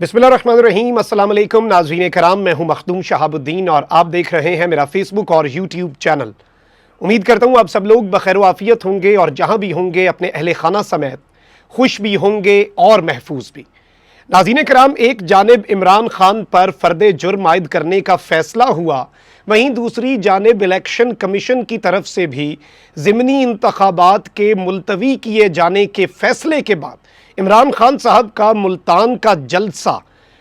बिस्मिल्लाहिर्रहमानिर्रहीम। अस्सलाम वालेकुम नाज़रीन कराम, मैं हूं मखदूम शहाबुद्दीन और आप देख रहे हैं मेरा फेसबुक और यूट्यूब चैनल। उम्मीद करता हूं आप सब लोग बखैर आफियत होंगे और जहां भी होंगे अपने अहले खाना समेत खुश भी होंगे और महफूज भी। नाज़रीन कराम, एक जानिब इमरान खान पर फ़र्द जुर्म आयद करने का फ़ैसला हुआ, वहीं दूसरी जानिब इलेक्शन कमीशन की तरफ से भी ज़िमनी इंतखाबात के मुलतवी किए जाने के फ़ैसले के बाद इमरान खान साहब का मुल्तान का जलसा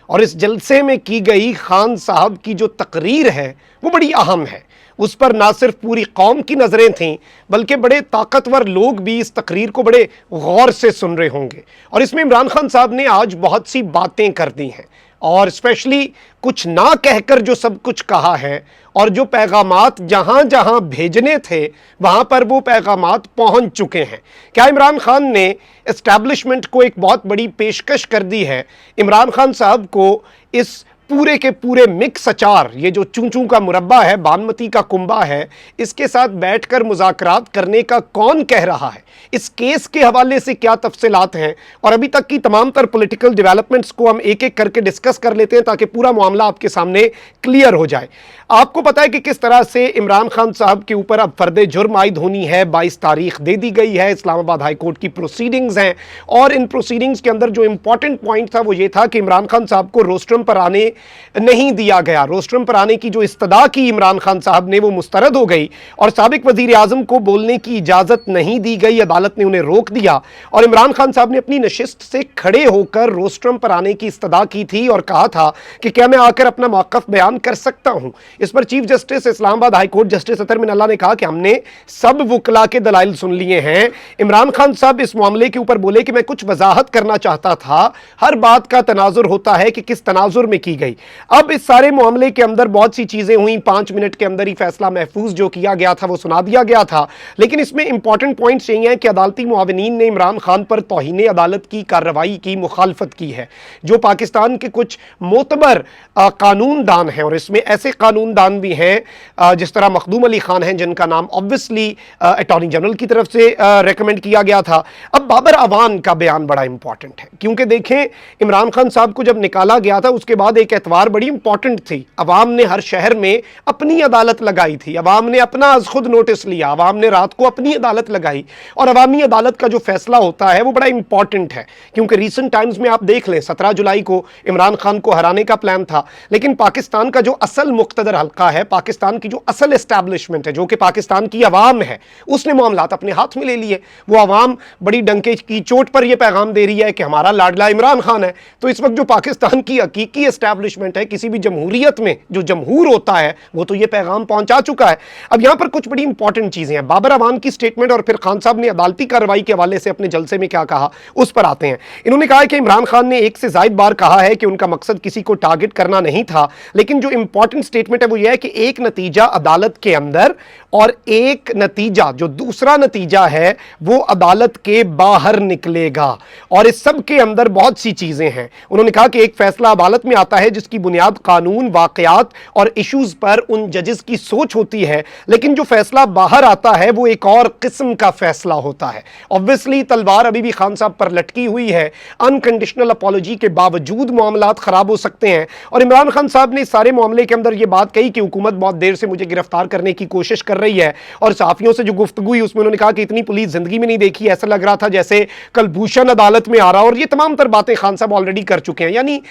और इस जलसे में की गई खान साहब की जो तकरीर है वो बड़ी अहम है। उस पर ना सिर्फ पूरी कौम की नज़रें थीं बल्कि बड़े ताकतवर लोग भी इस तकरीर को बड़े गौर से सुन रहे होंगे। और इसमें इमरान खान साहब ने आज बहुत सी बातें कर दी हैं और स्पेशली कुछ ना कहकर जो सब कुछ कहा है और जो पैगामात जहां जहां भेजने थे वहां पर वो पैगामात पहुंच चुके हैं। क्या इमरान खान ने एस्टैब्लिशमेंट को एक बहुत बड़ी पेशकश कर दी है। इमरान खान साहब को इस पूरे के पूरे मिक्स अचार, ये जो चूं का मुरब्बा है, बानमती का कुंबा है, इसके साथ बैठकर मुज़ाकरात करने का कौन कह रहा है, इस केस के हवाले से क्या तफसीलात हैं और अभी तक की तमाम तर पॉलिटिकल डेवलपमेंट्स को हम एक एक करके डिस्कस कर लेते हैं ताकि पूरा मामला आपके सामने क्लियर हो जाए। आपको पता है कि किस तरह से इमरान खान साहब के ऊपर अब फर्द जुर्म आयद होनी है। 22 तारीख दे दी गई है, इस्लामाबाद हाई कोर्ट की प्रोसीडिंग्स हैं और इन प्रोसीडिंग्स के अंदर जो इंपॉर्टेंट पॉइंट था वो ये था कि इमरान खान साहब को रोस्ट्रम पर आने नहीं दिया गया। रोस्ट्रम पर आने की जो इस्तदा की इमरान खान साहब ने वो मुस्तरद हो गई और साबिक वजीर आजम को बोलने की इजाजत नहीं दी गई, अदालत ने उन्हें रोक दिया और इमरान खान साहब ने अपनी नशिस्त से खड़े होकर रोस्ट्रम पर आने की इस्तदा की थी और कहा था कि क्या मैं आकर अपना मौक़िफ़ बयान कर सकता हूं। इस पर chief justice Islamabad high court justice Athar Minallah ने कहा कि हमने सब वकला के दलाइल सुन लिए हैं। इमरान खान साहब इस मामले के ऊपर बोले कि मैं कुछ वजाहत करना चाहता था, हर बात का तनाजुर होता है कि किस तनाजुर में की गई। अब इस सारे मामले के अंदर बहुत सी चीजें हुई, 5 मिनट के अंदर ही फैसला महफूज जो किया गया था वो सुना दिया गया था, लेकिन इसमें इंपॉर्टेंट पॉइंट्स यही हैं कि अदालती मुआविनीन ने इमरान खान पर तौहीन अदालत की कार्रवाई की मुखालफत की है। जो पाकिस्तान के कुछ मोतबर कानून दान हैं और इसमें ऐसे कानून दान भी हैं जिस तरह मखदूम अली खान हैं जिनका नाम ऑब्वियसली अटॉर्नी जनरल की तरफ से रेकमेंड किया गया था। अब बाबर अवान का बयान बड़ा इंपॉर्टेंट है क्योंकि देखें, इमरान खान साहब को जब निकाला गया था उसके बाद एक एतवार बड़ी इंपॉर्टेंट थी। अवाम ने हर शहर में अपनी अदालत लगाई थी, अवाम ने अपना आज खुद नोटिस लिया, अवाम ने रात को अपनी अदालत लगाई और अवामी अदालत का जो फैसला होता है वो बड़ा इंपॉर्टेंट है क्योंकि रीसेंट टाइम्स में आप देख लें 17 जुलाई को इमरान खान को हराने का प्लान था, लेकिन पाकिस्तान का जो असल मुख्तदर हल्का है, पाकिस्तान की जो असल एस्टैब्लिशमेंट है, जो कि पाकिस्तान की अवाम है, उसने मामलात अपने हाथ में ले लिए। वो अवाम बड़ी डंके की चोट पर यह पैगाम दे रही है कि हमारा लाडला इमरान खान है। तो इस वक्त जो पाकिस्तान की हकीकी एस्टैब्लिशमेंट है, किसी भी जमहूरियत में जो जमहूर होता है वो तो ये पैगाम पहुंचा चुका है। अब यहां पर कुछ बड़ी इंपॉर्टेंट चीजें हैं, बाबर अवान की स्टेटमेंट और फिर खान साहब ने अदालती कार्रवाई के हवाले से अपने जलसे में क्या कहा उस पर आते हैं। इन्होंने कहा कि इमरान खान ने एक से ज्यादा बार कहा है कि उनका मकसद किसी को टारगेट करना नहीं था, लेकिन जो इंपॉर्टेंट स्टेटमेंट है वो यह है कि एक नतीजा अदालत के अंदर और एक नतीजा, जो दूसरा नतीजा है वो अदालत के बाहर निकलेगा और इस सब के अंदर बहुत सी चीजें हैं। उन्होंने कहा कि एक फैसला अदालत में आता है जिसकी बुनियाद कानून, वाकयात और इश्यूज पर उन जजेस की सोच होती है, लेकिन जो फैसला बाहर आता है वो एक और किस्म का फैसला होता है। ऑब्वियसली तलवार अभी भी खान साहब पर लटकी हुई है, अनकंडीशनल अपॉलॉजी के बावजूद मामलात खराब हो सकते हैं और इमरान खान साहब ने सारे मामले के अंदर यह बात कही कि हुकूमत बहुत देर से मुझे गिरफ्तार करने की कोशिश कर रही है और सहाफियों से जो गुफ्तगू हुई उसमें उन्होंने कहा कि इतनी पुलिस जिंदगी में नहीं देखी, ऐसा लग रहा था जैसे कलभूषण अदालत में आ रहा। और ये तमाम तर बातें खान साहब ऑलरेडी कर चुके हैं, यानी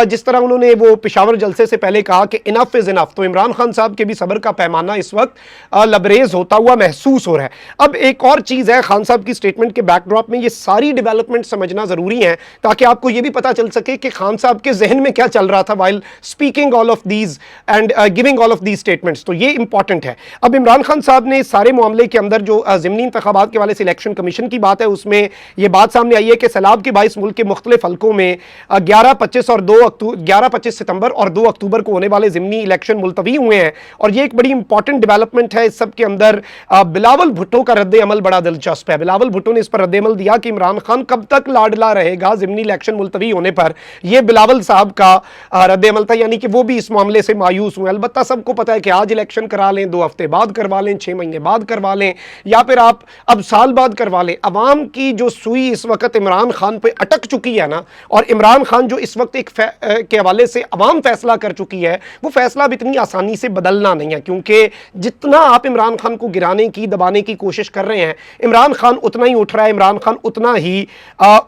जिस तरह उन्होंने वो पेशावर जलसे से पहले कहा कि इनफ इज इनफ, तो इमरान खान साहब के भी सब्र का पैमाना इस वक्त लबरेज होता हुआ महसूस हो रहा है। अब एक और चीज है, खान साहब की स्टेटमेंट के बैकड्रॉप में ये सारी डेवलपमेंट समझना जरूरी है ताकि आपको ये भी पता चल सके कि खान साहब के जहन में क्या चल रहा था while speaking all of these and giving all of these statements. तो ये इंपॉर्टेंट है। अब इमरान खान साहब ने सारे मामले के अंदर जो ज़िमनी इंतखाबात के वाले से इलेक्शन कमीशन की बात है उसमें यह बात सामने आई है कि सैलाब के 22 मुल्क के मुख्तलिफ हल्कों में 11-25 सितंबर और 2 अक्टूबर को होने वाले ज़िमनी इलेक्शन मुलतवी हुए हैं और ये एक बड़ी इंपॉर्टेंट डेवलपमेंट है। इस सब के अंदर बिलावल भुट्टो का रद्द अमल बड़ा दिलचस्प है। बिलावल भुट्टो ने इस पर रद्द अमल दिया कि इमरान खान कब तक लाडला रहेगा ज़िमनी इलेक्शन मुलतवी होने पर। यह बिलावल साहब का रद्द अमल था, यानी कि वो भी इस मामले से मायूस हुए। अलबत्ता सबको पता है कि आज इलेक्शन करा लें, 2 हफ्ते बाद करवा करवा लें, 6 महीने बाद करवा लें, या फिर आप अब साल बाद करवा लें, अवाम की जो सुई इस वक्त इमरान खान पे अटक चुकी है ना, और इमरान खान जो इस वक्त के हवाले से अवाम फैसला कर चुकी है, वो फैसला अब इतनी आसानी से बदलना नहीं है, क्योंकि जितना आप इमरान खान को गिराने की, दबाने की कोशिश कर रहे हैं, इमरान खान उतना ही उठ रहा है, इमरान खान उतना ही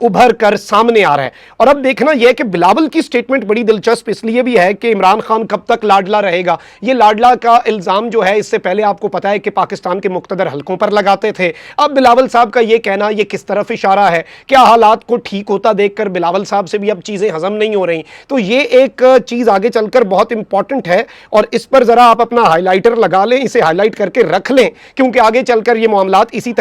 उभर कर सामने आ रहा है। और अब देखना यह कि बिलावल की स्टेटमेंट बड़ी दिलचस्प इसलिए भी है कि इमरान खान कब तक लाडला रहेगा। ये लाडला का इल्जाम जो है, इससे पहले आपको पता है कि पाकिस्तान के मुख्तदर हलकों पर लगाते थे। अब बिलावल साहब का ये कहना, ये किस तरफ इशारा है? क्या हालात को ठीक होता देखकर बिलावल साहब से भी अब चीजें हजम नहीं हो रही? तो ये एक चीज आगे चलकर बहुत इंपॉर्टेंट है, और इस पर जरा आप अपना हाईलाइटर लगा लें, इसे हाईलाइट करके रख लें, क्योंकि आगे चलकर ये मामलात इसी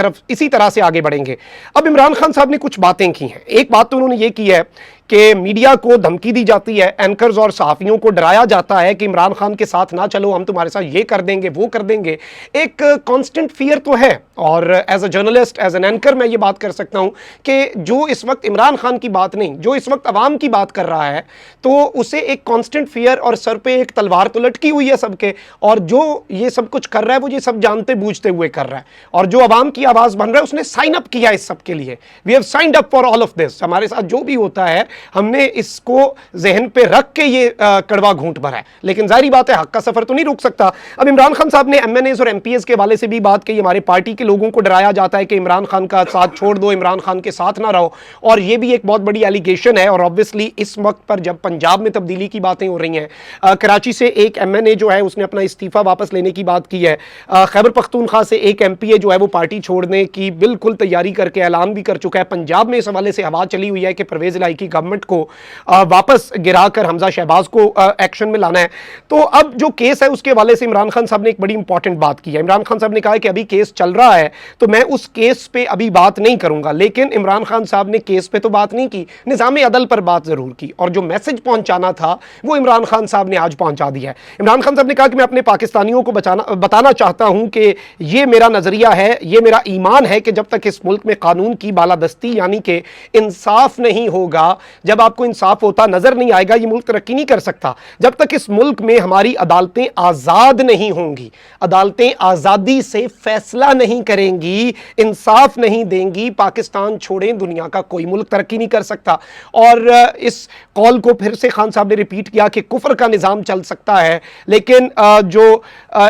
तरह से आगे बढ़ेंगे। अब इमरान खान साहब ने कुछ बातें की हैं। एक बात तो उन्होंने ये की है कि मीडिया को धमकी दी जाती है, एंकर्स और सहाफियों को डराया जाता है कि इमरान खान के साथ ना चलो, हम तुम्हारे साथ ये कर देंगे, वो कर देंगे। एक कांस्टेंट फियर तो है, और as a journalist, as an anchor मैं ये बात कर सकता हूं कि जो इस वक्त इमरान खान की बात नहीं, जो इस वक्त अवाम की बात कर रहा है, तो उसे एक कांस्टेंट फियर और सर पे एक तलवार तो लटकी हुई है सबके, और जो ये सब कुछ कर रहा है वो ये सब जानते बूझते हुए कर रहा है, और जो अवाम की आवाज बन रहा है उसने साइन अप किया इस सब के लिए। We have signed up for all of this. हमारे साथ जो भी होता है हमने इसको जहन पे रख के ये कड़वा घूंट भरा है, लेकिन जाहिर बात है हक का सफर तो नहीं रुक सकता। अब इमरान खान साहब ने एमएनएस और एमपीएस के वाले से भी बात की, हमारे पार्टी के लोगों को डराया जाता है कि इमरान खान का साथ छोड़ दो, इमरान खान के साथ ना रहो, और ये भी एक बहुत बड़ी एलिगेशन है। और ऑब्वियसली इस वक्त पर जब पंजाब में तब्दीली की बातें हो रही हैं, कराची से एक एमएनए जो है उसने अपना इस्तीफा वापस लेने की बात की है, खैबर पख्तूनख्वा से एक एमपीए जो है वो पार्टी छोड़ने की बिल्कुल तैयारी करके ऐलान भी कर चुका है। पंजाब में इस हवाले से हवा चली हुई है कि परवेज इलाही की गवर्नमेंट को वापस गिराकर हमजा शहबाज को एक्शन में लाना है। तो अब जो केस है उसके हवाले से इमरान खान साहब ने एक बड़ी इंपॉर्टेंट बात की है। इमरान खान साहब ने कहा कि अभी केस चल रहा है तो मैं उस केस पे अभी बात नहीं करूंगा, लेकिन इमरान खान साहब ने केस पे तो बात नहीं की, निज़ाम अदल पर बात जरूर की, और जो मैसेज पहुंचाना था वो इमरान खान साहब ने आज पहुंचा दिया है। इमरान खान साहब ने कहा कि मैं अपने पाकिस्तानियों को बताना चाहता हूं कि ये मेरा नजरिया है, ये मेरा ईमान है कि जब तक इस मुल्क में कानून की बालादस्ती यानी कि इंसाफ नहीं होगा, जब आपको इंसाफ होता नजर नहीं आएगा, ये मुल्क तरक्की नहीं कर सकता। जब तक इस मुल्क में हमारी अदालतें आजाद नहीं होंगी, अदालतें आजादी से फैसला नहीं करेंगी, इंसाफ नहीं देंगी, पाकिस्तान छोड़ें दुनिया का कोई मुल्क तरक्की नहीं कर सकता। और इस कॉल को फिर से खान साहब ने रिपीट किया कि कुफर का निजाम चल सकता है, लेकिन जो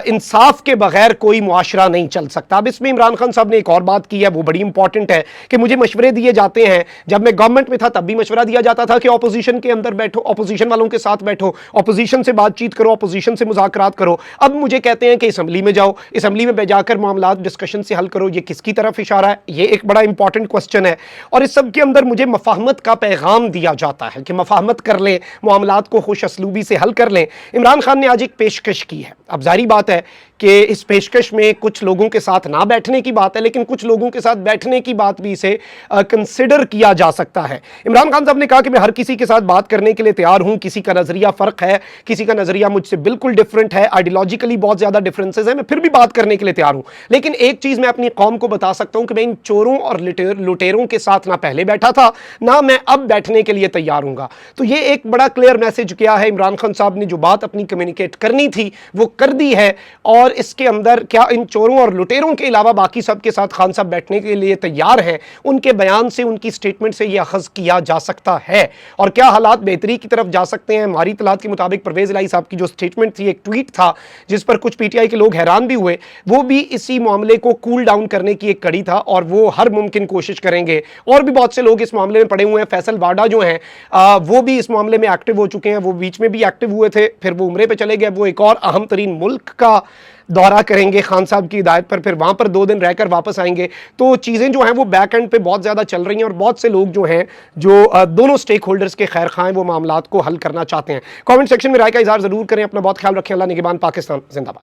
इंसाफ के बगैर कोई मुआशरा नहीं चल सकता। अब इसमें इमरान खान साहब ने एक और बात की है, वो बड़ी इंपॉर्टेंट है कि मुझे मशवरे दिए जाते हैं, जब मैं गवर्नमेंट में था तब भी मशवरा दिया जाता था कि ऑपोजिशन के अंदर बैठो, ऑपोजिशन वालों के साथ बैठो, ऑपोजिशन से बातचीत करो, ऑपोजिशन से मुज़ाकरात करो। अब मुझे कहते हैं कि असेंबली में जाओ, असेंबली में जाकर मामलात डिस्कशन से हल करो। ये किसकी तरफ इशारा है? ये एक बड़ा इंपॉर्टेंट क्वेश्चन है। और इस सब के अंदर मुझे मफाहमत का पैगाम दिया जाता है कि मफाहमत कर लें, मामलात को खुश असलूबी से हल कर लें। इमरान खान ने आज एक पेशकश की है। अब जाहिर बात है कि इस पेशकश में कुछ लोगों के साथ ना बैठने की बात है, लेकिन कुछ लोगों के साथ बैठने की बात भी इसे कंसिडर किया जा सकता है। इमरान खान साहब ने कहा कि मैं हर किसी के साथ बात करने के लिए तैयार हूं, किसी का नजरिया फर्क है, किसी का नजरिया मुझसे बिल्कुल डिफरेंट है, आइडियोलॉजिकली बहुत ज्यादा डिफरेंसेस है, मैं फिर भी बात करने के लिए तैयार हूं। लेकिन एक चीज मैं अपनी कौम को बता सकता हूं कि मैं इन चोरों और लुटेरों के साथ ना पहले बैठा था, ना मैं अब बैठने के लिए तैयार हूंगा। तो ये एक बड़ा क्लियर मैसेज किया है इमरान खान साहब ने, जो बात अपनी कम्युनिकेट करनी थी वो कर दी है। और इसके अंदर क्या इन चोरों और लुटेरों के अलावा बाकी सब के साथ खान साहब बैठने के लिए तैयार हैं? उनके बयान से, उनकी स्टेटमेंट से यह अखज़ किया जा सकता है। और क्या हालात बेहतरी की तरफ जा सकते हैं? हमारी इत्तलात के मुताबिक परवेज इलाही साहब की जो स्टेटमेंट थी, एक ट्वीट था जिस पर कुछ पीटीआई के लोग हैरान भी हुए, वो भी इसी मामले को कूल डाउन करने की एक कड़ी था, और वो हर मुमकिन कोशिश करेंगे। और भी बहुत से लोग इस मामले में पड़े हुए हैं। फैसल वाडा जो हैं वो भी इस मामले में एक्टिव हो चुके हैं। वो बीच में भी एक्टिव हुए थे, फिर वो उम्रे पे चले गए। वो एक और अहम तरीन मुल्क का दौरा करेंगे खान साहब की हिदायत पर, फिर वहां पर 2 दिन रहकर वापस आएंगे। तो चीजें जो हैं वो बैक एंड पे बहुत ज्यादा चल रही हैं, और बहुत से लोग जो हैं जो दोनों स्टेक होल्डर्स के खैर खाएं, वो मामलात को हल करना चाहते हैं। कमेंट सेक्शन में राय का इजहार जरूर करें। अपना बहुत ख्याल रखें। अल्लाह निगहबान। पाकिस्तान जिंदाबाद।